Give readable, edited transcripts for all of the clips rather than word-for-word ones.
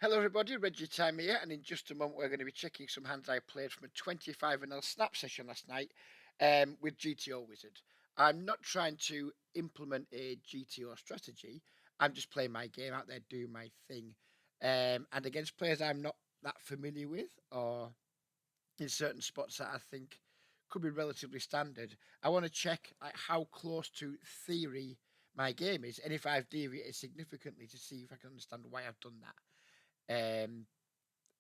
Hello everybody, Reggie Time here, and in just a moment we're going to be checking some hands I played from a 25 snap session last night with GTO Wizard. I'm not trying to implement a GTO strategy, I'm just playing my game out there, doing my thing. And against players I'm not that familiar with, or in certain spots that I think could be relatively standard, I want to check like how close to theory my game is, and if I've deviated significantly to see if I can understand why I've done that. Um,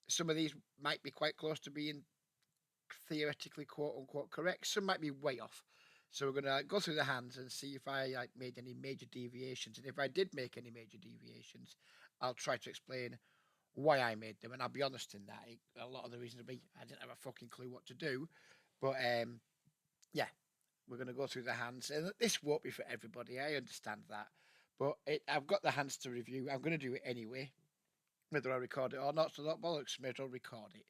some of these might be quite close to being theoretically quote unquote correct. Some might be way off. So we're gonna go through the hands and see if I like made any major deviations. And if I did make any major deviations, I'll try to explain why I made them. And I'll be honest in that. A lot of the reasons will be I didn't have a fucking clue what to do. But yeah, we're gonna go through the hands. And this won't be for everybody. I understand that. But I've got the hands to review. I'm gonna do it anyway, whether I record it or not. So that bollocks, mate, I'll record it.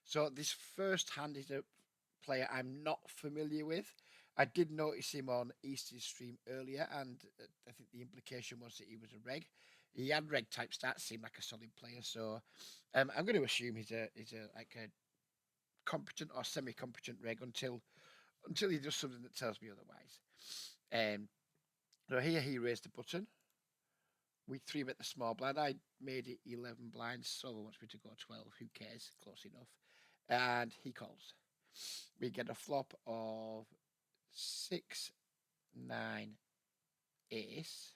So this first hand is a player I'm not familiar with. I did notice him on Easter's stream earlier, and I think the implication was that he was a reg. He had reg type stats, seemed like a solid player. So I'm going to assume he's a like a competent or semi-competent reg until he does something that tells me otherwise. Um, so here he raised the button. We three bet the small blind. I made it 11 blinds. Silver wants me to go 12. Who cares? Close enough. And he calls. We get a flop of 6, 9, ace.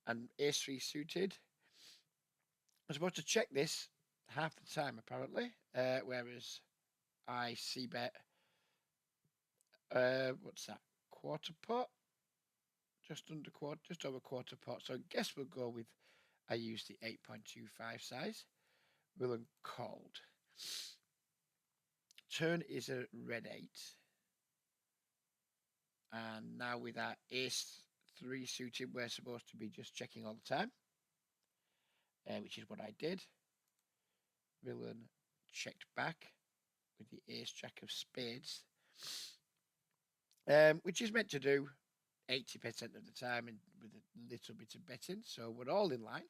And ace 3 suited. I'm supposed to check this half the time, apparently. Whereas I see bet, what's that? Quarter pot? Just over quarter pot. So I guess we'll go with, I use the 8.25 size. Villain called. Turn is a red 8. And now with our ace 3 suited, we're supposed to be just checking all the time, which is what I did. Villain checked back with the ace jack of spades, which is meant to do 80% of the time and with a little bit of betting. So we're all in line.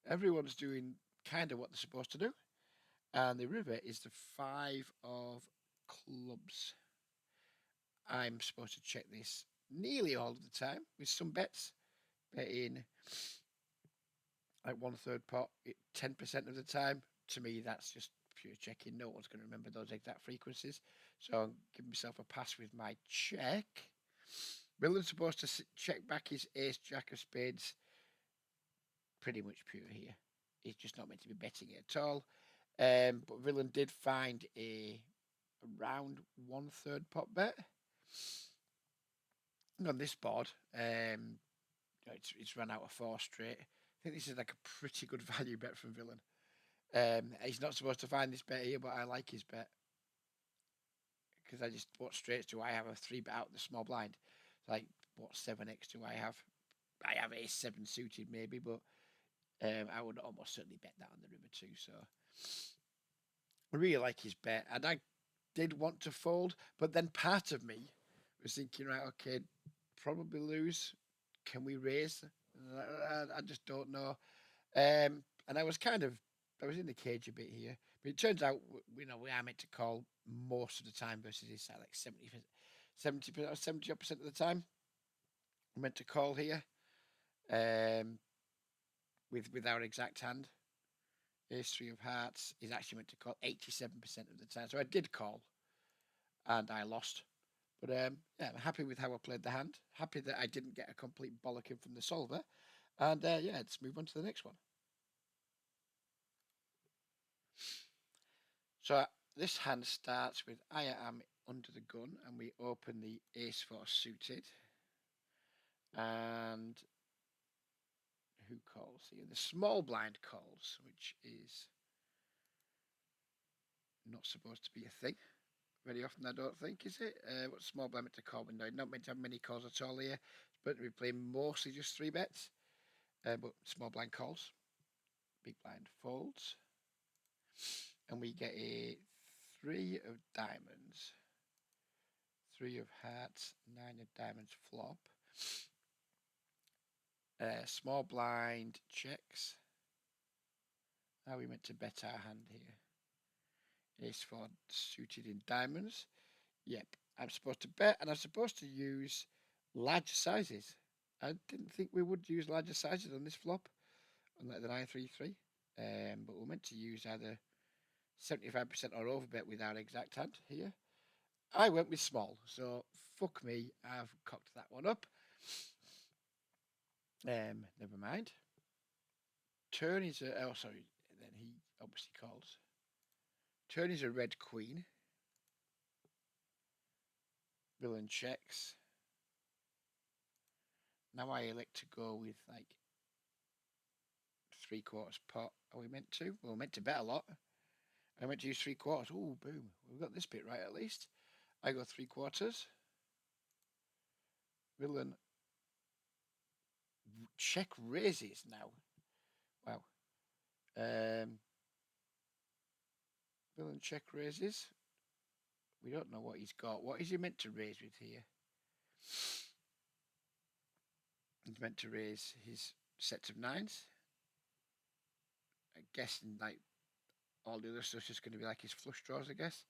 Everyone's doing kind of what they're supposed to do. And the river is the 5 of clubs. I'm supposed to check this nearly all of the time with some bets, betting like 1/3 pot 10% of the time. To me, that's just pure checking. No one's going to remember those exact frequencies. So I'm giving myself a pass with my check. Villain's supposed to check back his ace jack of spades. Pretty much pure here. He's just not meant to be betting it at all. But Villain did find a around 1/3 pot bet. And on this board, it's run out of 4 straight. I think this is like a pretty good value bet from Villain. He's not supposed to find this bet here, but I like his bet because I just what straights do I have a 3 bet out the small blind? Like what 7x do I have? I have a 7 suited maybe, but I would almost certainly bet that on the river too. So I really like his bet, and I did want to fold, but then part of me was thinking, right, okay, probably lose. Can we raise? I just don't know. And I was in the cage a bit here, but it turns out we are meant to call most of the time versus his side, like 70% of the time. We're meant to call here, um, with our exact hand. Ace 3 of hearts is actually meant to call 87% of the time. So I did call, and I lost. But yeah, I'm happy with how I played the hand. Happy that I didn't get a complete bollocking from the solver. And yeah, let's move on to the next one. So this hand starts with I am under the gun, and we open the ace 4 suited. And who calls here? The small blind calls, which is not supposed to be a thing. Very often, I don't think, is it? What's small blind meant to call window? Not meant to have many calls at all here. It's meant to be playing mostly just 3 bets. But small blind calls. Big blind folds. And we get a 3 of diamonds. 3 of hearts, 9 of diamonds flop. Small blind checks. How are we meant to bet our hand here? Ace 4 suited in diamonds. Yep, I'm supposed to bet, and I'm supposed to use large sizes. I didn't think we would use larger sizes on this flop, unlike the 9-3-3. But we're meant to use either 75% or overbet with our exact hand here. I went with small, so fuck me, I've cocked that one up. Never mind. Turn is a, oh sorry, then he obviously calls. Turn is a red queen. Villain checks. Now I elect to go with like 3/4 pot. Are we meant to? Well, we're meant to bet a lot. I meant to use 3/4. Oh, boom. We've got this bit right at least. I go 3/4. Villain check raises now. Wow. Villain check raises. We don't know what he's got. What is he meant to raise with here? He's meant to raise his sets of nines. I'm guessing like all the other stuff's just going to be like his flush draws, I guess.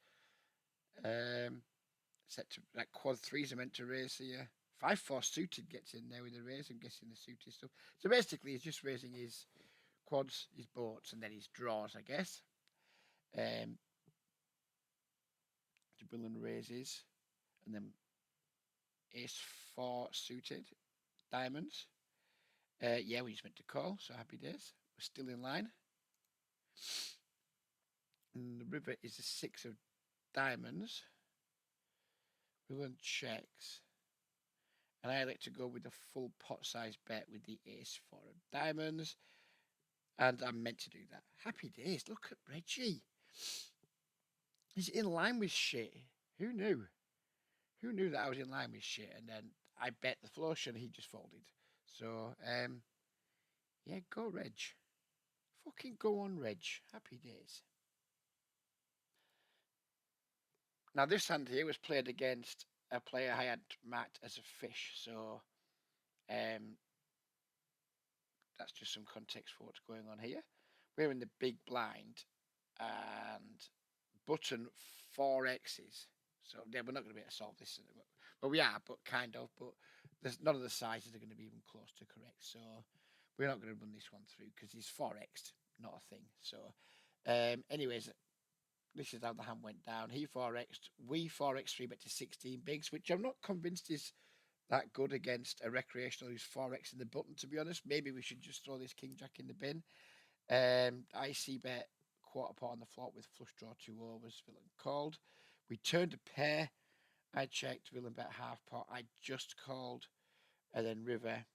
Set to like quad threes are meant to raise here. 5-4 suited gets in there with the raise. I'm guessing the suited stuff. So basically, he's just raising his quads, his boats, and then his draws, I guess. The villain raises, and then ace 4 suited diamonds. Yeah, we just meant to call, so happy days. We're still in line. And the river is a 6 of diamonds. Villain checks. And I like to go with a full pot size bet with the ace 4 of diamonds. And I'm meant to do that. Happy days. Look at Reggie. He's in line with shit. Who knew? Who knew that I was in line with shit? And then I bet the flush and he just folded. So, yeah, go Reg. Fucking go on, Reg. Happy days. Now, this hand here was played against a player I had marked as a fish. So, that's just some context for what's going on here. We're in the big blind and button 4x's. So yeah, we're not going to be able to solve this. Well, we are, but kind of. But there's none of the sizes are going to be even close to correct. So we're not going to run this one through because he's 4x'd, not a thing. So, anyways, this is how the hand went down. He 4x'd, we 4x 3-bet to 16 bigs, which I'm not convinced is that good against a recreational who's 4x in the button, to be honest. Maybe we should just throw this king jack in the bin. IC bet quarter pot on the flop with flush draw 2 overs. Villain called. We turned a pair. I checked. Villain bet half pot. I just called. And then river.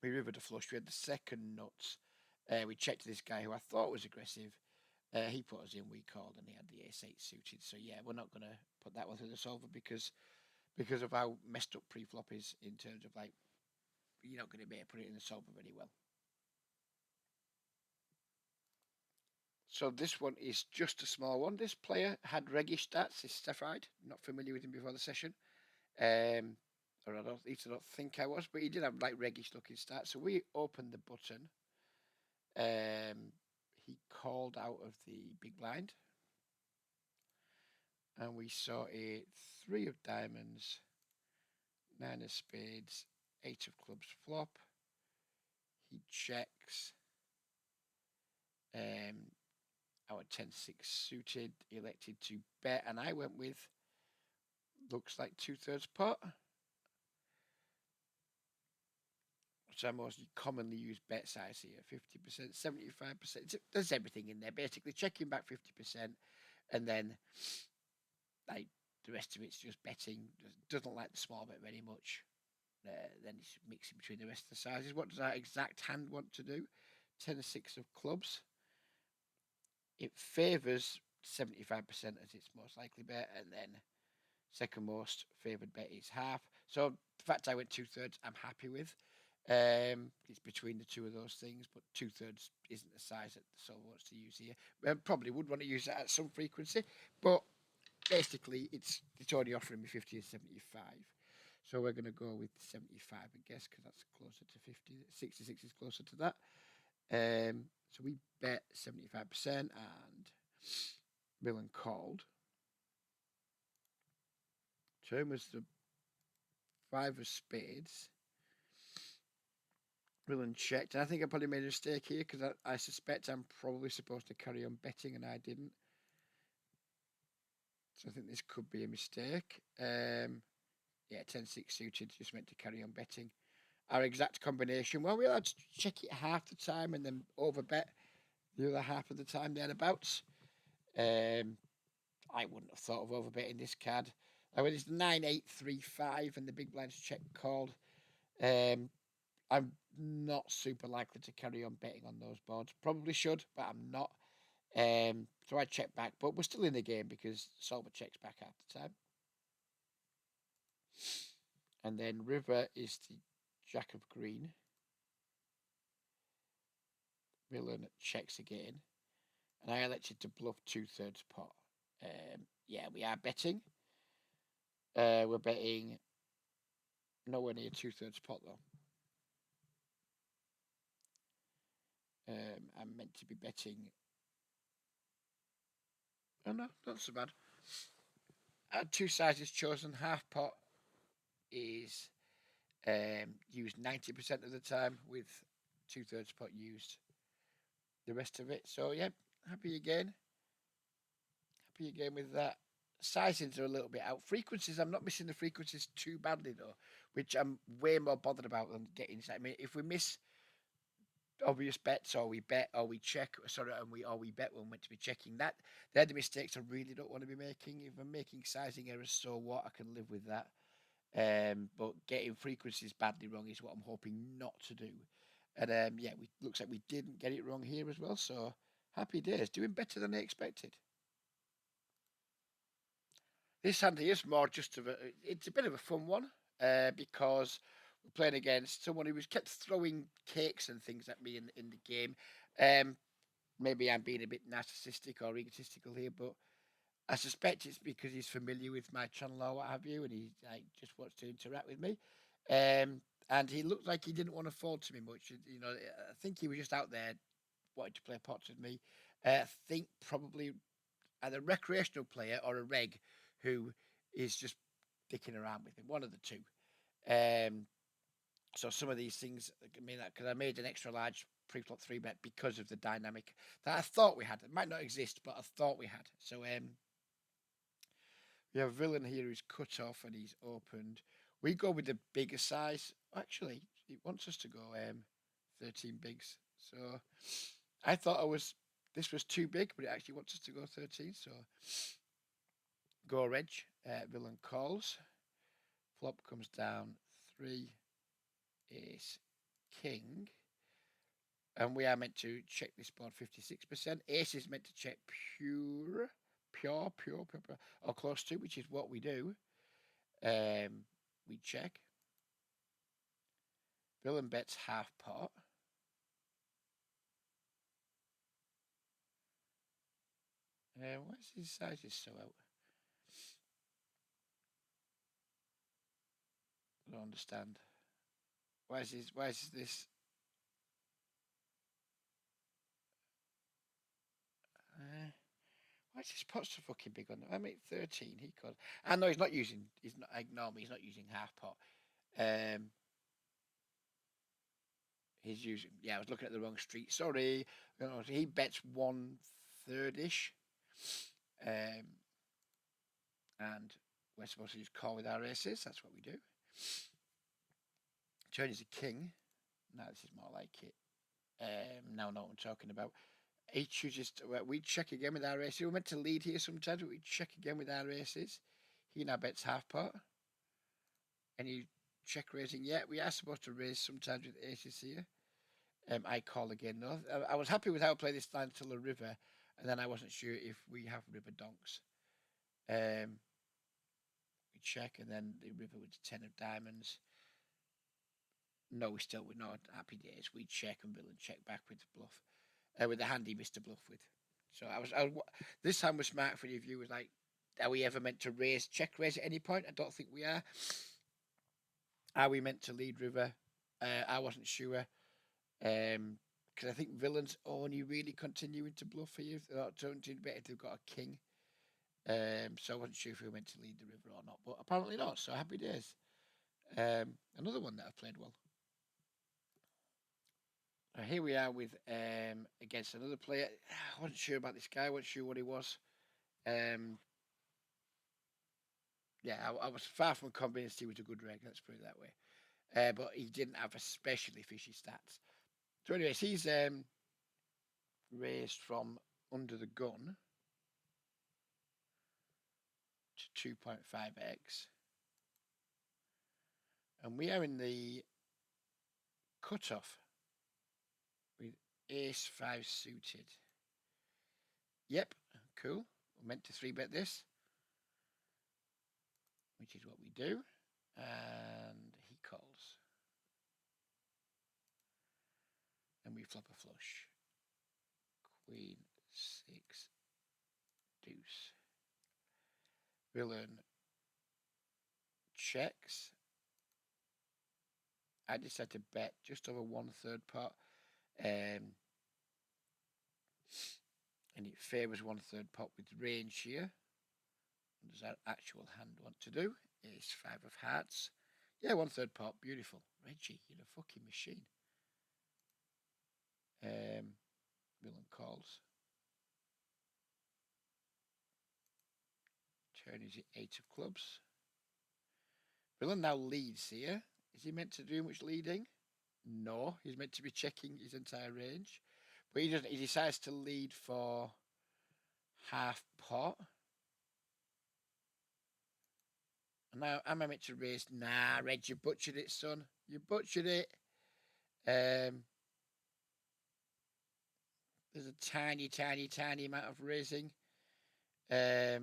We rivered a flush. We had the second nuts. We checked this guy who I thought was aggressive. He put us in. We called and he had the ace 8 suited. So yeah, we're not going to put that one through the solver because of how messed up pre-flop is in terms of like you're not going to be able to put it in the solver very well. So this one is just a small one. This player had reggish stats. Is Stephide. Not familiar with him before the session. Or I don't think I was, but he did have like reggish looking stats. So we opened the button. He called out of the big blind. And we saw a 3 of diamonds, 9 of spades, 8 of clubs flop. He checks. Our 10-6 suited, elected to bet, and I went with looks like 2/3 pot. Which I most commonly use bet size here, 50%, 75%. There's everything in there, basically checking back 50%, and then like the rest of it's just betting. Doesn't like the small bet very much. Then it's mixing between the rest of the sizes. What does our exact hand want to do? 10-6 of clubs. It favours 75% as its most likely bet, and then second most favoured bet is half. So the fact I went 2/3, I'm happy with. It's between the two of those things, but 2/3 isn't the size that the solver wants to use here. Probably would want to use that at some frequency, but basically it's only offering me 50 and 75. So we're going to go with 75, I guess, because that's closer to 50. 66 is closer to that. So we bet 75% and villain called. Turn was the 5 of spades. Villain checked. And I think I probably made a mistake here because I suspect I'm probably supposed to carry on betting and I didn't. So I think this could be a mistake. Yeah, 10-6 suited, just meant to carry on betting. Our exact combination, well, we had to check it half the time and then over bet the other half of the time thereabouts. I wouldn't have thought of overbetting this card. I mean, it's 9-8-3-5 and the big blind's check called. I'm not super likely to carry on betting on those boards. Probably should, but I'm not. So I check back, but we're still in the game because Solver checks back half the time. And then river is the jack of green. Villain checks again. And I elected to bluff 2/3 pot. Yeah, we are betting. We're betting nowhere near 2/3 pot though. I'm meant to be betting. Oh no, not so bad. Two sizes chosen. Half pot is used 90% of the time, with 2/3 pot used the rest of it. So yeah, happy again. Happy again with that. Sizings are a little bit out. Frequencies, I'm not missing the frequencies too badly though, which I'm way more bothered about than getting. I mean, if we miss obvious bets or we bet or we check, sorry, and we bet when we're meant to be checking, that they're the mistakes I really don't want to be making. If I'm making sizing errors, so what? I can live with that. But getting frequencies badly wrong is what I'm hoping not to do. And yeah, looks like we didn't get it wrong here as well. So happy days, doing better than I expected. This hand here is more just it's a bit of a fun one because we're playing against someone who was kept throwing cakes and things at me in the game. Maybe I'm being a bit narcissistic or egotistical here, but I suspect it's because he's familiar with my channel or what have you, and he just wants to interact with me. And he looked like he didn't want to fold to me much. You know, I think he was just out there wanting to play pots with me. I think probably either a recreational player or a reg who is just dicking around with me. One of the two. So some of these things, I mean, because I made an extra large pre-flop 3-bet because of the dynamic that I thought we had. It might not exist, but I thought we had. So we have a villain here who's cut off and he's opened. We go with the bigger size. Actually, it wants us to go 13 bigs. So I thought this was too big, but it actually wants us to go 13. So go reg. Villain calls. Flop comes down 3 ace king. And we are meant to check this board 56%. Ace is meant to check pure, or close to, which is what we do. We check. Villain bets half pot. Why is his sizes so out? I don't understand. Why is this? Why is his pot so fucking big on them? I mean, 13. He could. I know he's not using. He's not. Ignore me. He's not using half pot. He's using. Yeah, I was looking at the wrong street. Sorry. You know, he bets 1/3 ish. And we're supposed to just call with our aces. That's what we do. Turn is a king. Now this is more like it. Now I know what I'm talking about. He chooses. We check again with our aces. We're meant to lead here sometimes, but we check again with our aces. He now bets half pot. And you check raising. Yeah, we are supposed to raise sometimes with aces here. I call again though. I was happy with how I played this line till the river, and then I wasn't sure if we have river donks. We check, and then the river with the 10 of diamonds. No, we're not happy days. We check and villain check back with the bluff, with the hand he missed a bluff with. So this time was smart for the view. Was like, are we ever meant to check raise at any point? I don't think we are. Are we meant to lead river? I wasn't sure. because I think villains only really continuing to bluff for you. They're not doing better if they've got a king. So I wasn't sure if we were meant to lead the river or not, but apparently not. So happy days. Another one that I've played well. Here we are with against another player. I wasn't sure about this guy. I wasn't sure what he was. Um, yeah, I was far from convinced he was a good reg. Let's put it that way. But he didn't have especially fishy stats. So, anyways, he's raised from under the gun to 2.5x, and we are in the cutoff with ace 5 suited. Yep, cool. We're meant to 3-bet this, which is what we do. And he calls. And we flop a flush. Queen 6 deuce. Villain checks. I decided to bet just over 1/3 pot. And it favours 1/3 pot with range here. What does our actual hand want to do? Ace 5 of hearts. Yeah, 1/3 pot. Beautiful. Reggie, you're a fucking machine. Villain calls. Turn is the 8 of clubs. Villain now leads here. Is he meant to do much leading? No, he's meant to be checking his entire range. But he doesn't. He decides to lead for half pot. And now, am I meant to raise? Nah, Reg, you butchered it, son. You butchered it. There's a tiny, tiny, tiny amount of raising. So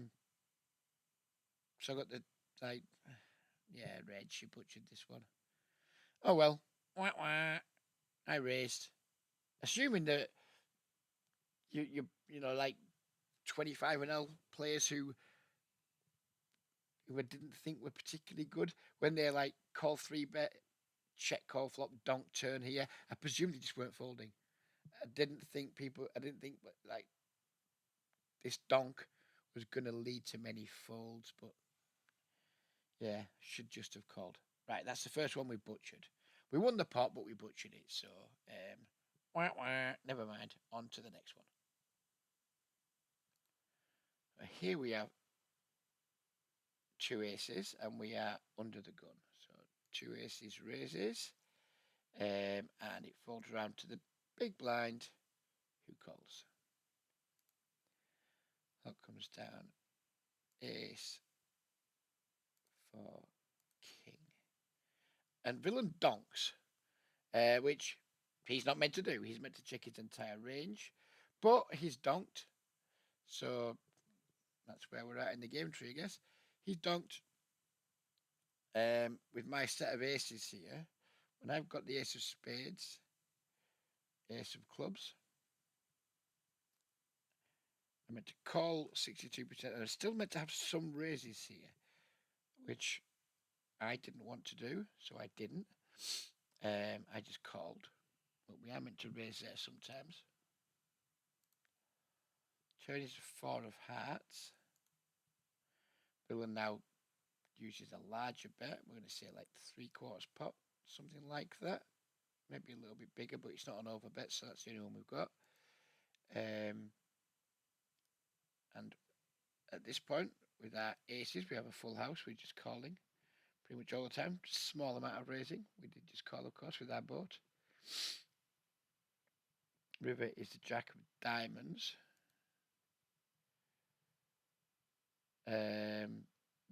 I got the, like, yeah, Reg, you butchered this one. Oh, well. Wah, wah. I raised. Assuming that you know, like 25-0 players who I didn't think were particularly good when they're like call 3-bet, check call flop, donk turn here. I presume they just weren't folding. I didn't think like this donk was going to lead to many folds, but yeah, should just have called. Right, that's the first one we butchered. We won the pot, but we butchered it. So, wah, wah, never mind. On to the next one. Here we have 2 aces, and we are under the gun. So 2 aces raises, and it folds around to the big blind. Who calls? That comes down. Ace for king, and villain donks, which he's not meant to do. He's meant to check his entire range, but he's donked. So that's where we're at in the game tree, I guess. He's donked. With my set of aces here, when I've got the ace of spades, ace of clubs, I'm meant to call 62%, and I'm still meant to have some raises here, which I didn't want to do, so I didn't. I just called, but we are meant to raise there sometimes. Turn is 4 of hearts. Villain now uses a larger bet. We're going to say like 3/4 pot, something like that. Maybe a little bit bigger, but it's not an over bet, so that's the only one we've got. And at this point, with our aces, we have a full house. We're just calling pretty much all the time. Small amount of raising. We did just call, of course, with our boat. River is the jack of diamonds.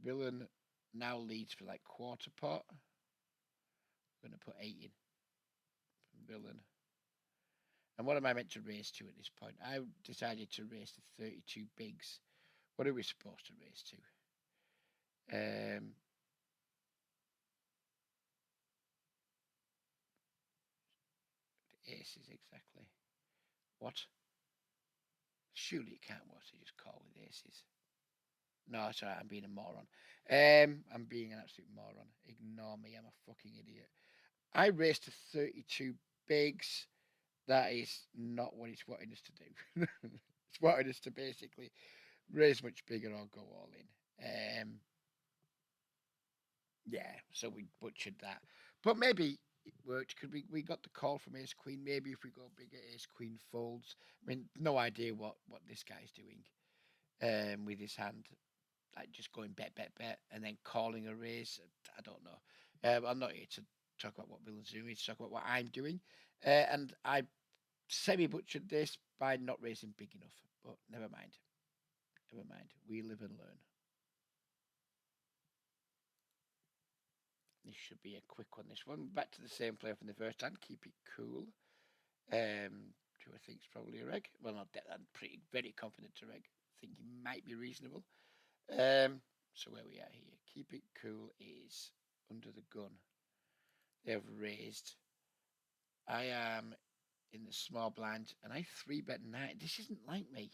Villain now leads for like 1/4 pot. We're going to put 8 in. Villain. And what am I meant to raise to at this point? I decided to raise to 32 bigs. What are we supposed to raise to? Aces, exactly. What? Surely it can't what to just call with aces. No, sorry, I'm being a moron. I'm being an absolute moron. Ignore me, I'm a fucking idiot. I raised to 32 bigs. That is not what it's wanting us to do. It's wanting us to basically raise much bigger or go all in. Yeah, so we butchered that. But maybe it worked because we got the call from Ace Queen. Maybe if we go bigger, Ace Queen folds. I mean, no idea what this guy's doing with his hand. Like just going bet, and then calling a raise. I don't know. I'm not here to talk about what Villain's doing. To talk about what I'm doing. And I semi butchered this by not raising big enough. But never mind. Never mind. We live and learn. This should be a quick one. This one. Back to the same player from the first hand. Keep it cool. Who I think is probably a reg. Well, not that. I'm pretty very confident to reg. I think he might be reasonable. So where we are here. Keep it cool is under the gun. They have raised. I am in the small blind, and I 3-bet 9. This isn't like me.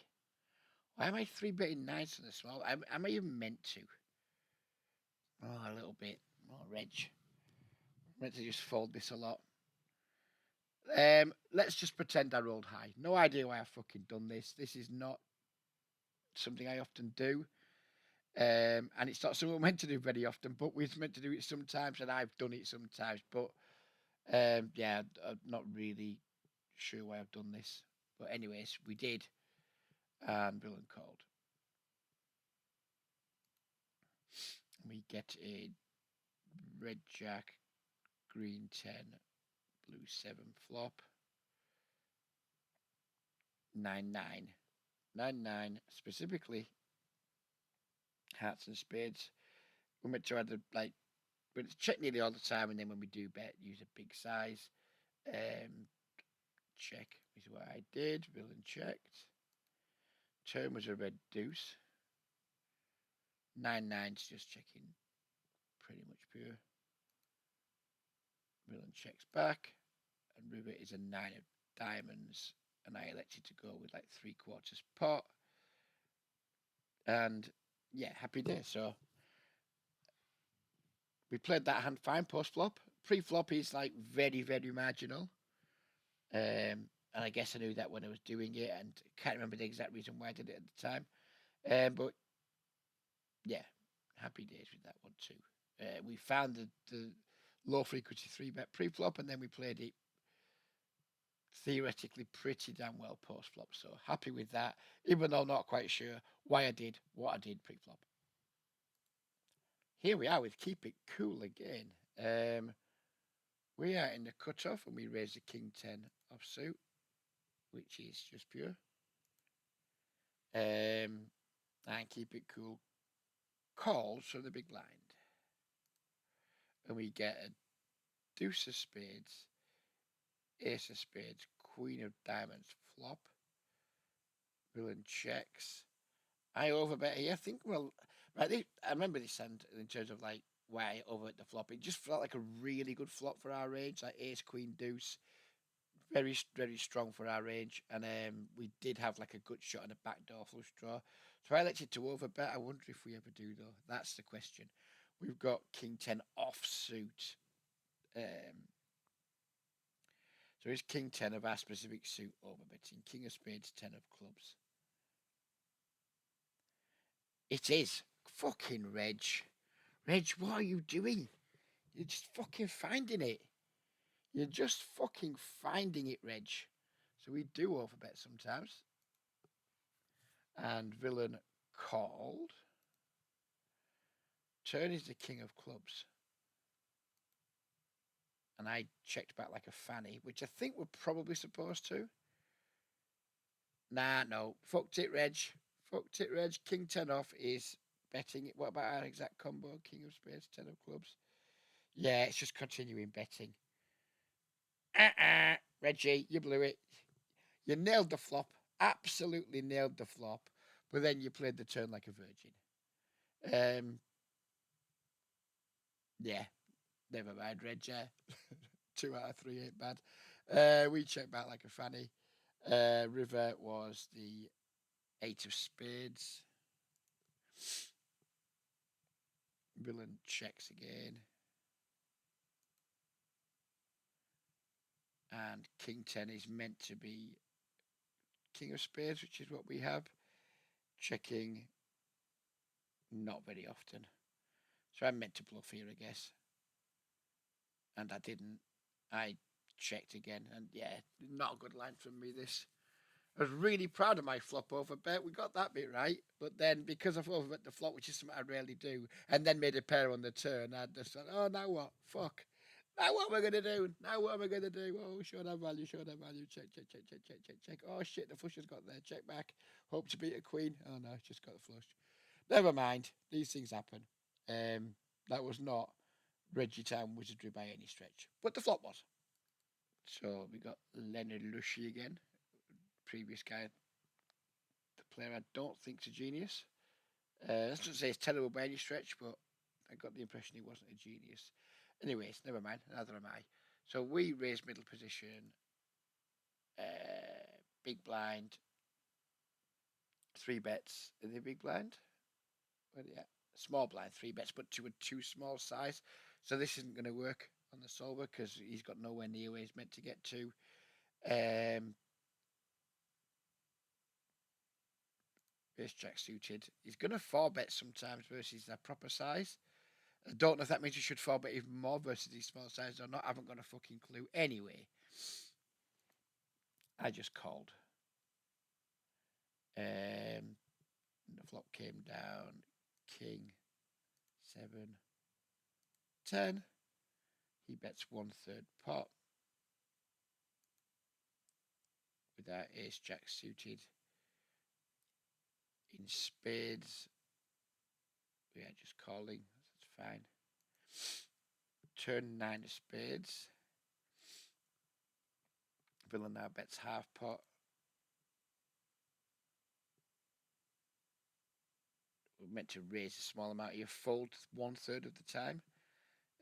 Why am I 3-betting 9s in the small? Am I even meant to? Oh, a little bit. Oh, Reg. I'm meant to just fold this a lot. Let's just pretend I rolled high. No idea why I've fucking done this. This is not something I often do. And it's not something we're meant to do very often, but we're meant to do it sometimes, and I've done it sometimes. But yeah, I'm not really sure why I've done this. But anyways, we did, and Villain called. We get a red jack, green 10, blue 7 flop, 9-9. 9-9, specifically hearts and spades. We're meant to either, like, but it's check nearly all the time, and then when we do bet, use a big size. Check is what I did. Villain checked. Turn was a red deuce. 9-9's just checking pretty much pure. Villain checks back, and river is a 9 of diamonds, and I elected to go with like 3/4 pot. And yeah, happy day. So we played that hand fine post flop. Pre flop is like very marginal. And I guess I knew that when I was doing it, and can't remember the exact reason why I did it at the time. But yeah, happy days with that one too. We found the low frequency 3-bet pre flop, and then we played it theoretically pretty damn well post flop. So happy with that, even though not quite sure why I did what I did pre flop. Here we are with Keep It Cool again. We are in the cutoff, and we raise the King 10 offsuit, which is just pure. And Keep It Cool calls from the big blind. And we get a deuce of spades, ace of spades, queen of diamonds flop. Villain checks. I overbet here. I think, well, right, I remember this hand in terms of like why I overbet the flop. It just felt like a really good flop for our range, like ace, queen, deuce. Very strong for our range. And we did have like a good shot and a backdoor flush draw. So I elected to overbet. I wonder if we ever do, though. That's the question. We've got King 10 offsuit. So it's King 10 of our specific suit overbetting. King of spades, 10 of clubs. It is. Fucking Reg. Reg, what are you doing? You're just fucking finding it. You're just fucking finding it, Reg. So we do overbet sometimes. And Villain called. Turn is the king of clubs. And I checked back like a fanny, which I think we're probably supposed to. Nah, no. Fucked it, Reg. Fucked it, Reg. King 10 off is betting. What about our exact combo? King of spades, 10 of clubs. Yeah, it's just continuing betting. Reggie, you blew it. You nailed the flop. Absolutely nailed the flop. But then you played the turn like a virgin. Yeah, never mind, Reg. 2 out of 3 ain't bad. We checked back like a fanny. River was the 8 of spades. Villain checks again. And king 10 is meant to be king of spades, which is what we have. Checking, not very often. So I meant to bluff here, I guess. And I didn't. I checked again, and yeah, not a good line from me, this. I was really proud of my flop over bet. We got that bit right, but then because I've overbet the flop, which is something I rarely do, and then made a pair on the turn, I just thought, oh, now what? Fuck. Now what am I going to do? Now what am I going to do? Oh, short have value, short have value. Check, check, check, check, check, check, check. Oh, shit, the flush has got there. Check back. Hope to beat a queen. Oh, no, it's just got the flush. Never mind. These things happen. That was not Reggie Town Wizardry by any stretch, but the flop was. So we got Leonard Lushy again. Previous guy, the player I don't think's a genius. Let's not say it's terrible by any stretch, but I got the impression he wasn't a genius. Anyways, never mind. Neither am I. So we raise middle position, big blind, 3 bets in the big blind. Well, yeah, small blind, 3 bets, but to a too small size. So this isn't going to work on the solver because he's got nowhere near where he's meant to get to. Ace Jack suited. He's going to 4-bet sometimes versus a proper size. I don't know if that means you should 4-bet even more versus these small sizes or not. I haven't got a fucking clue. Anyway, I just called. The flop came down. King, 7, 10. He bets 1/3 pot. With our Ace Jack suited. In spades, we are just calling. That's fine. Turn 9 of spades. Villain now bets half pot. We're meant to raise a small amount here, fold 1/3 of the time.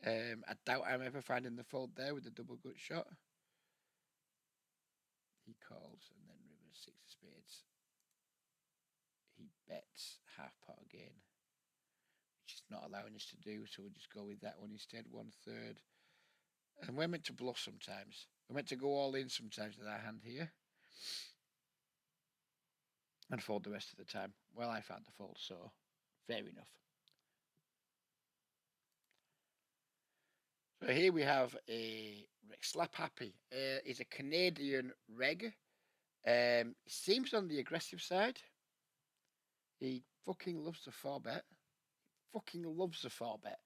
I doubt I'm ever finding the fold there with the double gut shot. He calls, and then river 6 of spades. He bets half pot again, which is not allowing us to do, so we'll just go with that one instead, 1/3. And we're meant to bluff sometimes. We're meant to go all in sometimes with our hand here. And fold the rest of the time. Well, I found the fold, so fair enough. So here we have a Slap Happy. He's a Canadian reg. Seems on the aggressive side. He fucking loves the 4-bet. Fucking loves the 4-bet.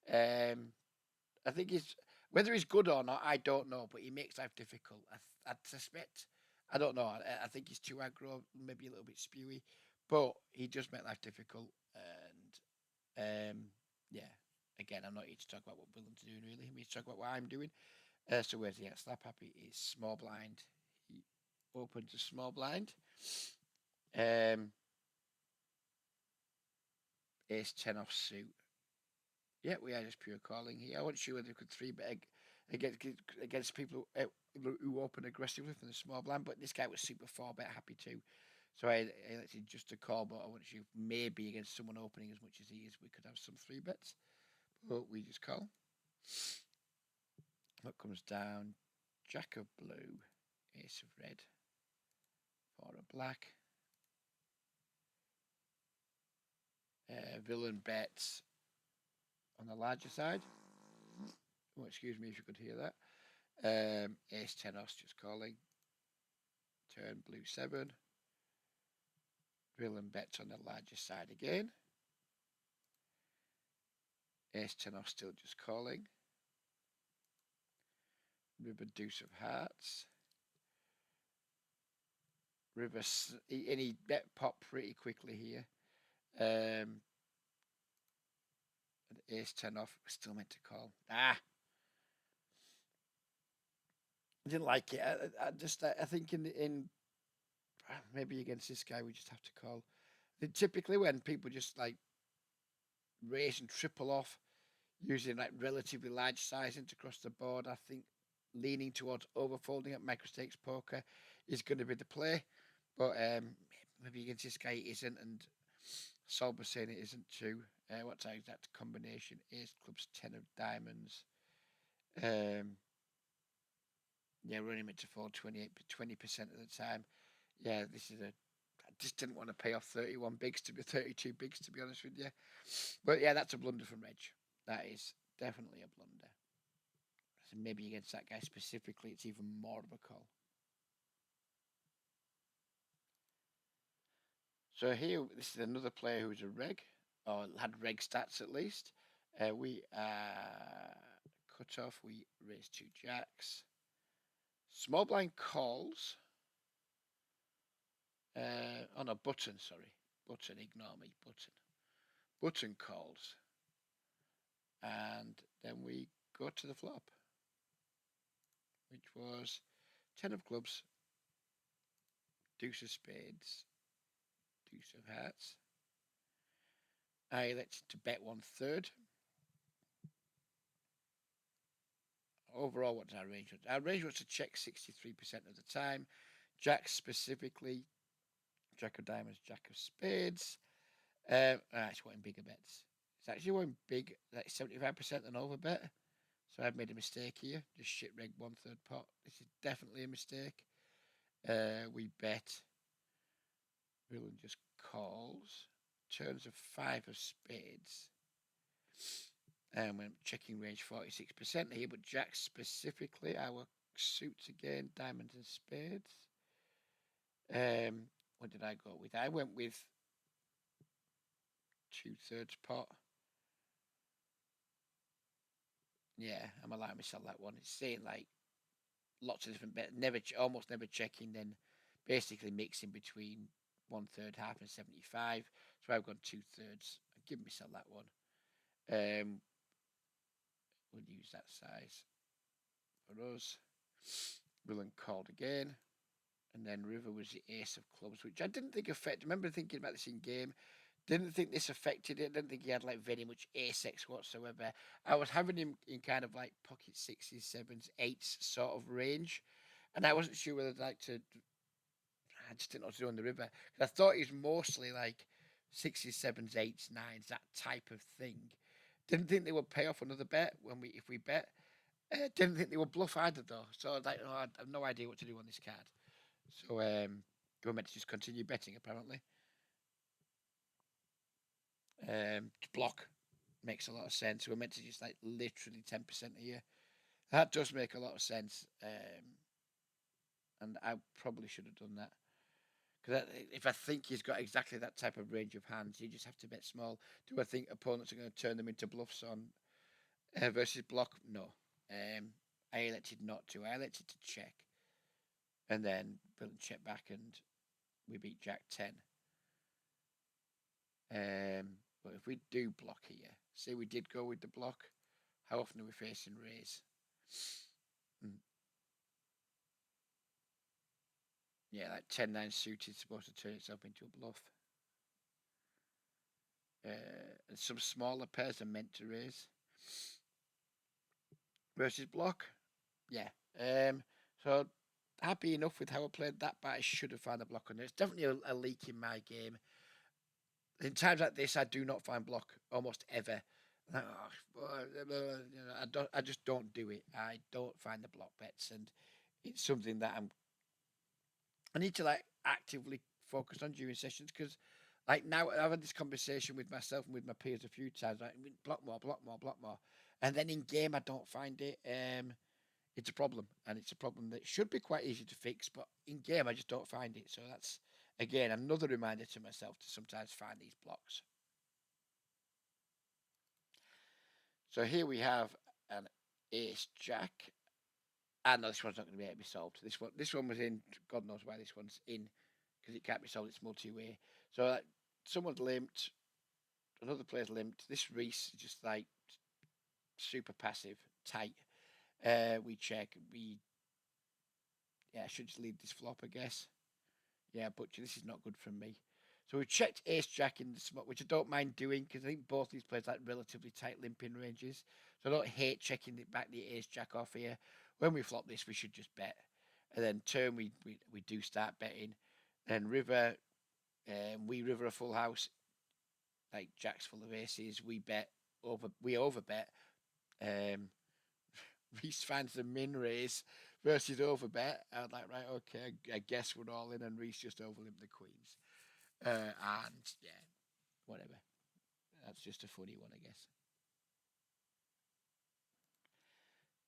I think he's, whether he's good or not, I don't know, but he makes life difficult. I suspect. I don't know. I think he's too aggro, maybe a little bit spewy, but he does make life difficult. And yeah, again, I'm not here to talk about what Willem's doing, really. I'm here to talk about what I'm doing. So where's he at? Slap Happy is small blind. He opens a small blind. Ace 10 off suit. Yeah, we are just pure calling here. I wasn't sure whether we could 3-bet against people who open aggressively from the small blind, but this guy was super 4-bet happy too. So I elected just to call, but I wasn't sure maybe against someone opening as much as he is, we could have some 3-bets. But we just call. What comes down? Jack of blue, ace of red, 4 of black. Villain bets on the larger side. Oh, excuse me if you could hear that. Ace 10 off, just calling. Turn blue 7. Villain bets on the larger side again. Ace 10 off, still just calling. River deuce of hearts. River, and he bet pop pretty quickly here. And ace 10 off, we're still meant to call. I didn't like it. I think in maybe against this guy we just have to call. Typically when people just like raise and triple off using like relatively large sizings across the board, I think leaning towards overfolding at microstakes poker is going to be the play. But maybe against this guy it isn't, and Solber saying it isn't too. What's our exact combination? Ace clubs, 10 of diamonds. Yeah, we're only meant to fold 20% of the time. Yeah, this is a. I just didn't want to pay off 31 bigs to be 32 bigs, to be honest with you. But yeah, that's a blunder from Reg. That is definitely a blunder. So maybe against that guy specifically, it's even more of a call. So here, this is another player who's a reg, or had reg stats at least. We cut off. We raise 2 jacks. Small blind calls. Oh no, button. Sorry, button. Ignore me. Button. Button calls, and then we go to the flop, which was 10 of clubs, deuce of spades, deuce of hearts. I elected to bet 1/3. Overall, what did our range was? Our range was to check 63% of the time. Jacks specifically, Jack of diamonds, Jack of spades. It's wanting bigger bets. It's actually wanting big, like 75% than over bet. So I've made a mistake here. Just shit reg 1/3 pot. This is definitely a mistake. We bet. Villain just calls. Turns of 5 of spades. And we're checking range 46% here, but Jacks specifically, our suits again, diamonds and spades. What did I go with? I went with 2/3 pot. Yeah, I'm allowing myself that one. It's saying like lots of different bets, almost never checking, then basically mixing between 1/3, half, and 75. So I've gone 2/3. I've given myself that one. We'll use that size for us. Villain called again. And then river was the ace of clubs, which I didn't think affected. I remember thinking about this in game. Didn't think this affected it. Didn't think he had like very much ace-x whatsoever. I was having him in kind of like pocket sixes, sevens, eights sort of range, and I wasn't sure whether I'd like to. I just didn't know what to do on the river. I thought he was mostly like sixes, sevens, eights, nines, that type of thing. Didn't think they would pay off another bet if we bet. Didn't think they would bluff either though. So I was like, oh, I have no idea what to do on this card. So we're meant to just continue betting apparently. Block makes a lot of sense. We're meant to just like literally 10% a year. That does make a lot of sense. And I probably should have done that. Because if I think he's got exactly that type of range of hands, you just have to bet small. Do I think opponents are going to turn them into bluffs on versus block? No. I elected not to. I elected to check. And then build and check back, and we beat Jack 10. But if we do block here, say we did go with the block, how often are we facing raise? Yeah, like 10-9 suited supposed to turn itself into a bluff. And some smaller pairs are meant to raise. Versus block. Yeah. So happy enough with how I played that, but I should have found a block on there. It's definitely a leak in my game. In times like this, I do not find block almost ever. I just don't do it. I don't find the block bets, and it's something that I need to like actively focus on during sessions because, like now, I've had this conversation with myself and with my peers a few times. Like block more, block more, block more, and then in game I don't find it. It's a problem, and it's a problem that should be quite easy to fix, but in game I just don't find it. So that's again another reminder to myself to sometimes find these blocks. So here we have an ace jack. Ah, no, this one's not going to be able to be solved. This one was in. God knows why this one's in, because it can't be solved. It's multi-way. So someone's limped, another player's limped. This Reese is just like super passive, tight. We check. I should just leave this flop, I guess. Yeah, butcher. This is not good from me. So we checked ace jack in the spot, which I don't mind doing because I think both these players like relatively tight limping ranges. So I don't hate checking it back the ace jack off here. When we flop this, we should just bet. And then turn we do start betting. Then river, we river a full house, like jack's full of aces. We over bet. Reese finds the min raise versus overbet. I was like, right, okay, I guess we're all in, and Reese just overlimped the queens. And yeah, whatever. That's just a funny one, I guess.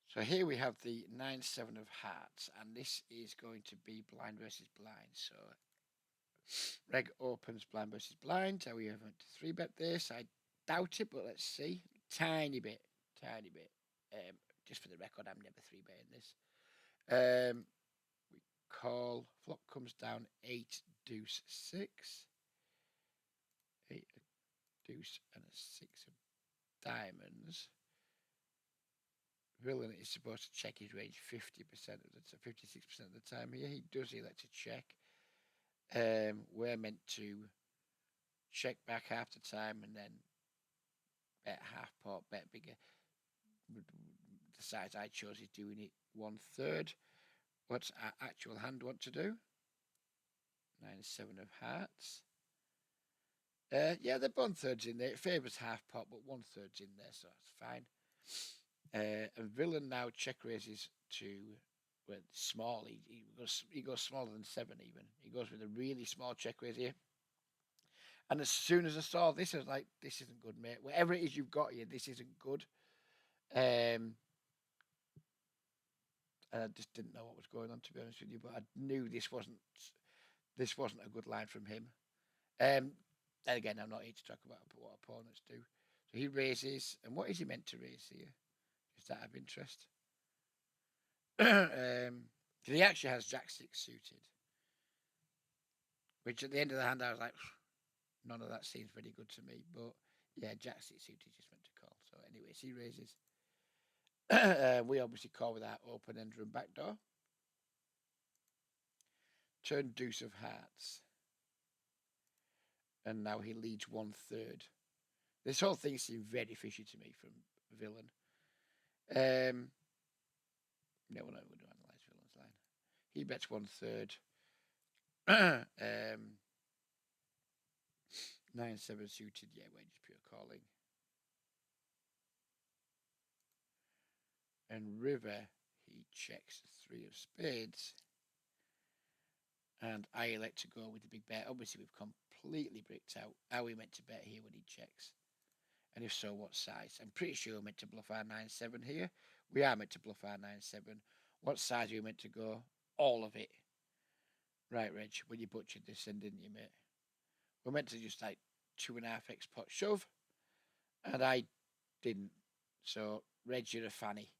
So here we have the 9-7 of hearts, and this is going to be blind versus blind. So Reg opens blind versus blind. Are we ever to 3-bet this? I doubt it, but let's see. Tiny bit, tiny bit. Just for the record, I'm never 3-betting this. We call. Flop comes down 8, deuce, 6. 8, a deuce, and a 6 of diamonds. Villain is supposed to check his range 50% of the 56% of the time. Here he does elect to check. We're meant to check back half the time and then bet half pot, bet bigger. The size I chose is doing it 1/3. What's our actual hand want to do? 9-7 of hearts. Yeah, they're 1/3 in there. It favours half pot, but 1/3 in there, so that's fine. And villain now check raises to small. He goes smaller than 7 even. He goes with a really small check raise here. And as soon as I saw this, I was like, "This isn't good, mate. Whatever it is you've got here, this isn't good." And I just didn't know what was going on, to be honest with you. But I knew this wasn't a good line from him. And again, I'm not here to talk about what opponents do. So he raises, and what is he meant to raise here? Just out of interest. He actually has Jack 6 suited, which at the end of the hand I was like, none of that seems very good to me. But yeah, Jack 6 suited just meant to call. So anyways, he raises. We obviously call with our open ender and backdoor. Turn deuce of hearts. And now he leads 1/3. This whole thing seemed very fishy to me from villain. No, we're not going to analyse villain's line. He bets 1/3. 9-7 suited. Yeah, we're just pure calling. And river, he checks 3 of spades. And I elect to go with the big bet. Obviously, we've completely bricked out how we meant to bet here when he checks. And if so, what size? I'm pretty sure we're meant to bluff our 9-7 here. We are meant to bluff our 9-7. What size are we meant to go? All of it. Right, Reg, when you butchered this then, didn't you, mate? We're meant to just like 2.5x pot shove. And I didn't. So, Reg, you're a fanny.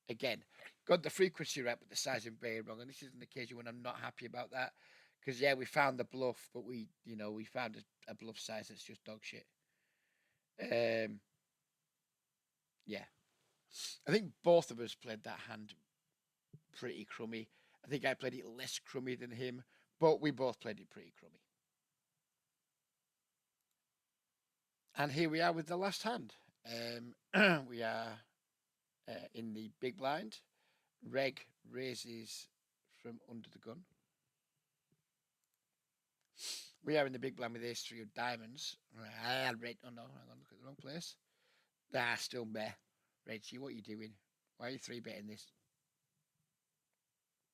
Again, got the frequency right, but the size and bay wrong. And this is an occasion when I'm not happy about that. Because, yeah, we found the bluff, but we found a bluff size that's just dog shit. Yeah. I think both of us played that hand pretty crummy. I think I played it less crummy than him, but we both played it pretty crummy. And here we are with the last hand. We are in the big blind. Reg raises from under the gun. We are in the big blind with ace 3 of diamonds. Red. Oh no, I'm going to look at the wrong place. Still there. Reggie, what are you doing? Why are you 3-betting this?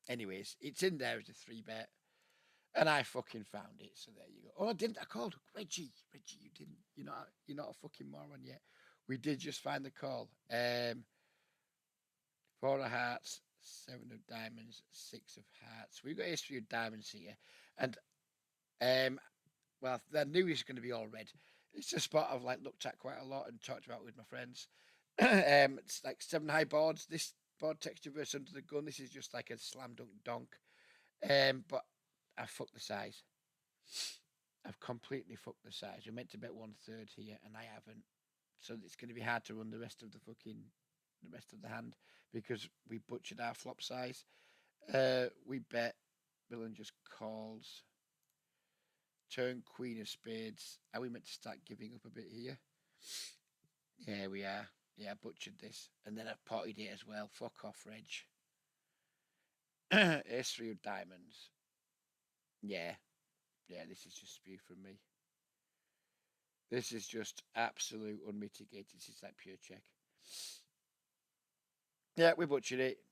Anyways, it's in there as a 3-bet. And I fucking found it. So there you go. Oh, I didn't. I called Reggie. Reggie, you didn't. You're not a fucking moron yet. We did just find the call. 4 of hearts, 7 of diamonds, 6 of hearts. We've got history of diamonds here. And well, I knew this was going to be all red. It's a spot I've looked at quite a lot and talked about with my friends. It's like 7 high boards. This board texture versus under the gun. This is just like a slam dunk donk. But I fucked the size. I've completely fucked the size. We're meant to bet 1/3 here, and I haven't. So it's going to be hard to run the rest of the hand because we butchered our flop size. We bet. Villain just calls. Turn queen of spades. Are we meant to start giving up a bit here? Yeah, we are. Yeah, I butchered this. And then I've potted it as well. Fuck off, Reg. Ace 3 of diamonds. Yeah. Yeah, this is just spew from me. This is just absolute unmitigated. This is like pure check. Yeah, we butchered it.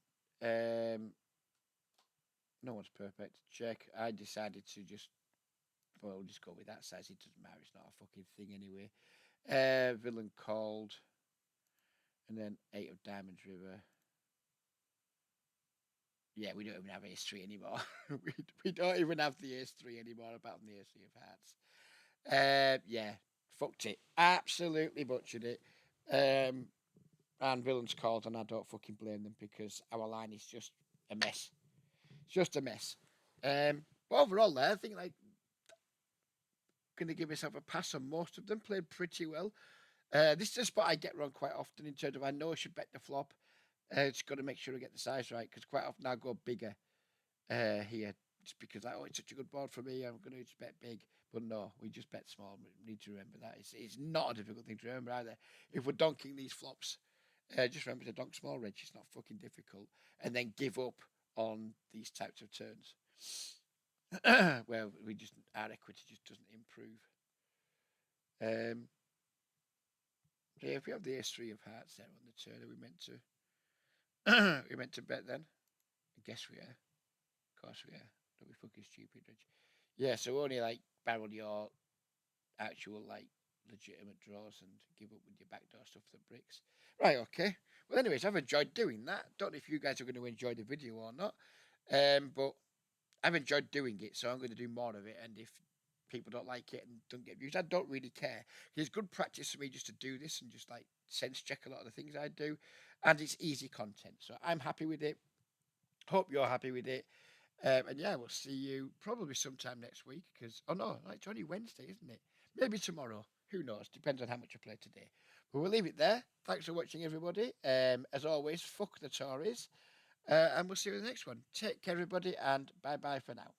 No one's perfect. Check. I decided to just, well, we'll just go with that size. It doesn't matter. It's not a fucking thing anyway. Villain called. And then 8 of Diamonds River. Yeah, we don't even have Ace 3 anymore. we don't even have the Ace 3 anymore, apart from the Ace 3 of Hearts. Yeah, fucked it. Absolutely butchered it. And Villains called, and I don't fucking blame them because our line is just a mess. It's just a mess. But overall, there, I think like going to give myself a pass on most of them. Played pretty well. This is a spot I get wrong quite often in terms of I know I should bet the flop. Just got to make sure I get the size right because quite often I go bigger here just because like, oh, it's such a good board for me. I'm going to just bet big. But no, we just bet small. We need to remember that. It's not a difficult thing to remember either. If we're donking these flops, just remember to donk small range. It's not fucking difficult. And then give up on these types of turns where we just our equity just doesn't improve. So yeah, if we have the Ace 3 of Hearts there on the turn, are we meant to we meant to bet then? I guess we are. Of course we are. Don't be fucking stupid, Rich. Yeah, so only like barrel your actual like legitimate draws and give up with your backdoor stuff that bricks. Right, okay. Well, anyways, I've enjoyed doing that. Don't know if you guys are going to enjoy the video or not, but I've enjoyed doing it, so I'm going to do more of it. And if people don't like it and don't get views, I don't really care. It's good practice for me just to do this and just like sense check a lot of the things I do, and it's easy content, so I'm happy with it. Hope you're happy with it. And yeah, we'll see you probably sometime next week because, oh no, it's only Wednesday, isn't it? Maybe tomorrow. Who knows? Depends on how much I play today. But we'll leave it there. Thanks for watching, everybody. As always, fuck the Tories. And we'll see you in the next one. Take care, everybody, and bye bye for now.